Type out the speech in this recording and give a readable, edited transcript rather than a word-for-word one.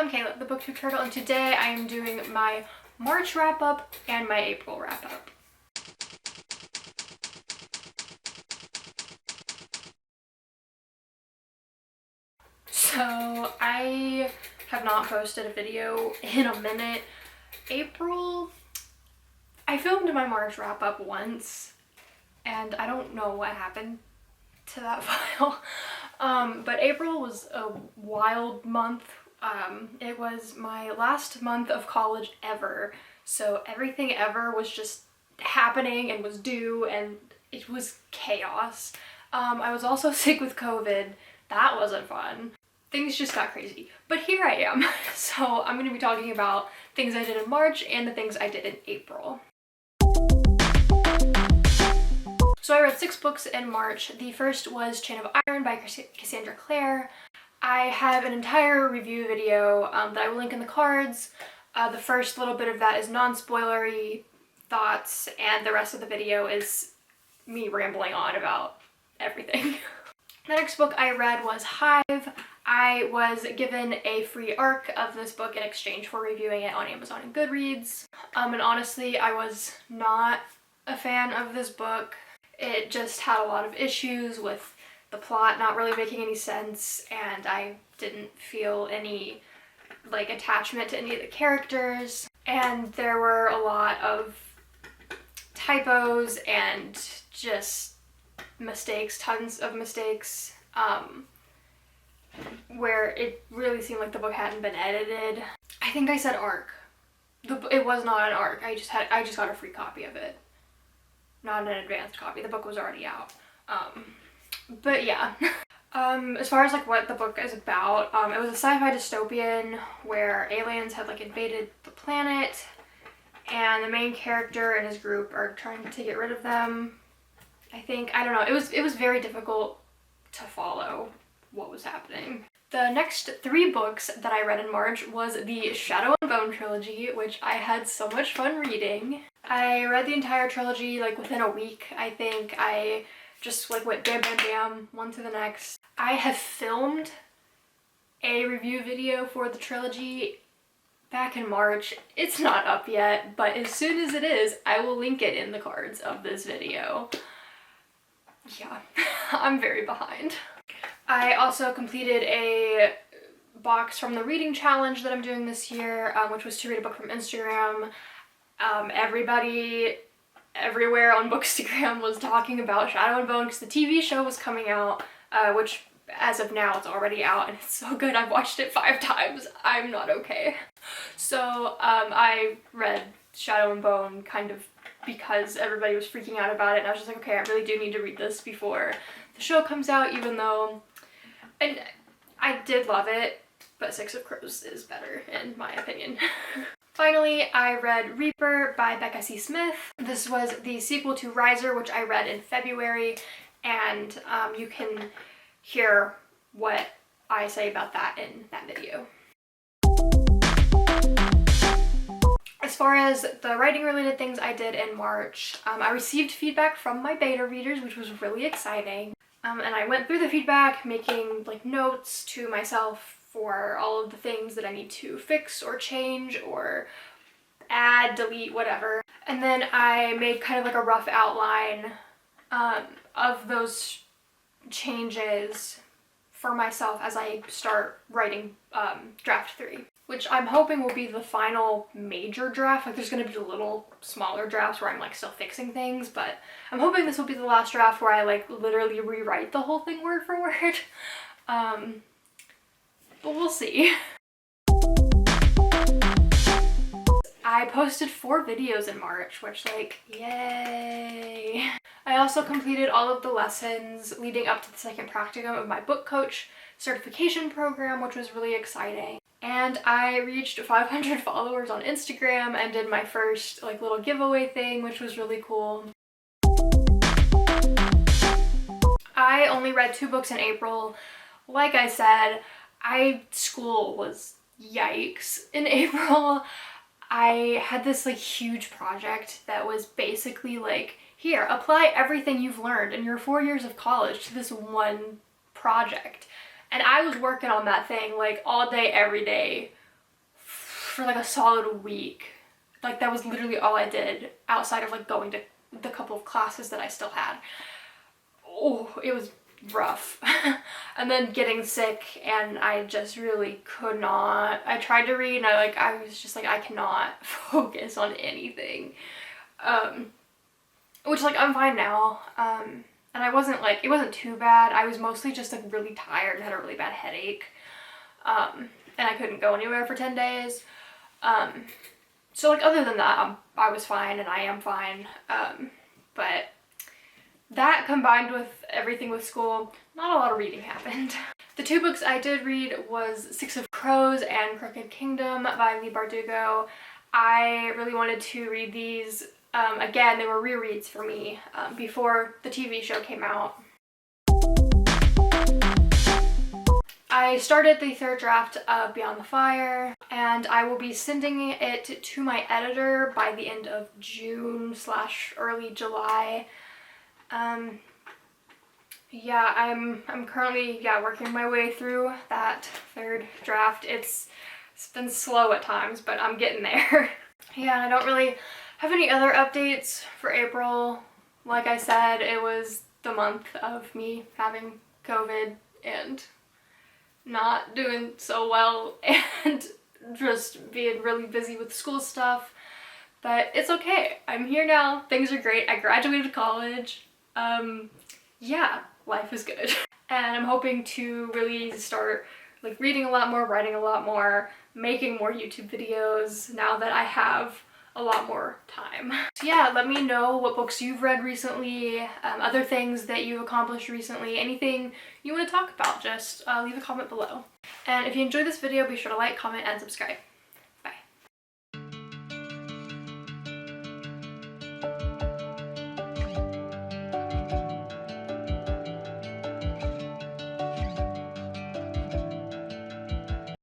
I'm Kayla, the BookTube Turtle, and today I am doing my March wrap-up and my April wrap-up. So I have not posted a video in a minute. April, I filmed my March wrap-up once, and I don't know what happened to that file. But April was a wild month. It was my last month of college ever, so everything ever was just happening and was due, and it was chaos. I was also sick with COVID. That wasn't fun. Things just got crazy. But here I am. So I'm going to be talking about things I did in March and the things I did in April. So I read 6 books in March. The first was Chain of Iron by Cassandra Clare. I have an entire review video that I will link in the cards. The first little bit of that is non-spoilery thoughts, and the rest of the video is me rambling on about everything. The next book I read was Hive. I was given a free ARC of this book in exchange for reviewing it on Amazon and Goodreads. And honestly, I was not a fan of this book. It just had a lot of issues with the plot not really making any sense, and I didn't feel any attachment to any of the characters, and there were a lot of typos and just mistakes, tons of mistakes, where it really seemed like the book hadn't been edited. I think I said ARC. It was not an ARC. I just got a free copy of it. Not an advanced copy. The book was already out. But yeah. As far as what the book is about, it was a sci-fi dystopian where aliens had invaded the planet, and the main character and his group are trying to get rid of them. I don't know. It was very difficult to follow what was happening. The next 3 books that I read in March was the Shadow and Bone trilogy, which I had so much fun reading. I read the entire trilogy within a week. I think I just went bam bam bam, one to the next. I have filmed a review video for the trilogy back in March. It's not up yet, but as soon as it is, I will link it in the cards of this video. Yeah, I'm very behind. I also completed a box from the reading challenge that I'm doing this year, which was to read a book from Instagram. Everybody everywhere on Bookstagram was talking about Shadow and Bone because the TV show was coming out, which as of now it's already out, and it's so good. I've watched it 5 times. I'm not okay. So I read Shadow and Bone kind of because everybody was freaking out about it, and I was just like, okay, I really do need to read this before the show comes out, even though, and I did love it, but Six of Crows is better in my opinion. Finally, I read Reaper by Becca C. Smith. This was the sequel to Riser, which I read in February, and you can hear what I say about that in that video. As far as the writing related things I did in March, I received feedback from my beta readers, which was really exciting. And I went through the feedback, making notes to myself for all of the things that I need to fix or change or add, delete, whatever. And then I made kind of a rough outline of those changes for myself as I start writing draft 3, which I'm hoping will be the final major draft. There's going to be little smaller drafts where I'm still fixing things, but I'm hoping this will be the last draft where I literally rewrite the whole thing word for word. But we'll see. I posted 4 videos in March, which yay. I also completed all of the lessons leading up to the second practicum of my book coach certification program, which was really exciting. And I reached 500 followers on Instagram and did my first little giveaway thing, which was really cool. I only read 2 books in April. Like I said, school was yikes in April. I had this huge project that was basically here, apply everything you've learned in your 4 years of college to this one project. And I was working on that thing all day, every day for like a solid week. Like that was literally all I did outside of like going to the couple of classes that I still had. Oh, it was rough. And then getting sick, and I just really could not. I tried to read and I was just like, I cannot focus on anything. Which like I'm fine now. And I wasn't like, it wasn't too bad. I was mostly just like really tired and had a really bad headache. And I couldn't go anywhere for 10 days. So like other than that, I was fine and I am fine. But that combined with everything with school, not a lot of reading happened. The two books I did read was Six of Crows and Crooked Kingdom by Leigh Bardugo. I really wanted to read these. Again, they were rereads for me before the TV show came out. I started the third draft of Beyond the Fire, and I will be sending it to my editor by the end of June / early July. Yeah, I'm currently working my way through that third draft. It's been slow at times, but I'm getting there. Yeah, and I don't really have any other updates for April. Like I said, it was the month of me having COVID and not doing so well and just being really busy with school stuff. But it's okay. I'm here now. Things are great. I graduated college. Yeah, life is good. And I'm hoping to really start like reading a lot more, writing a lot more, making more YouTube videos now that I have a lot more time. So yeah, let me know what books you've read recently, other things that you've accomplished recently, anything you want to talk about, just leave a comment below. And if you enjoyed this video, be sure to like, comment, and subscribe.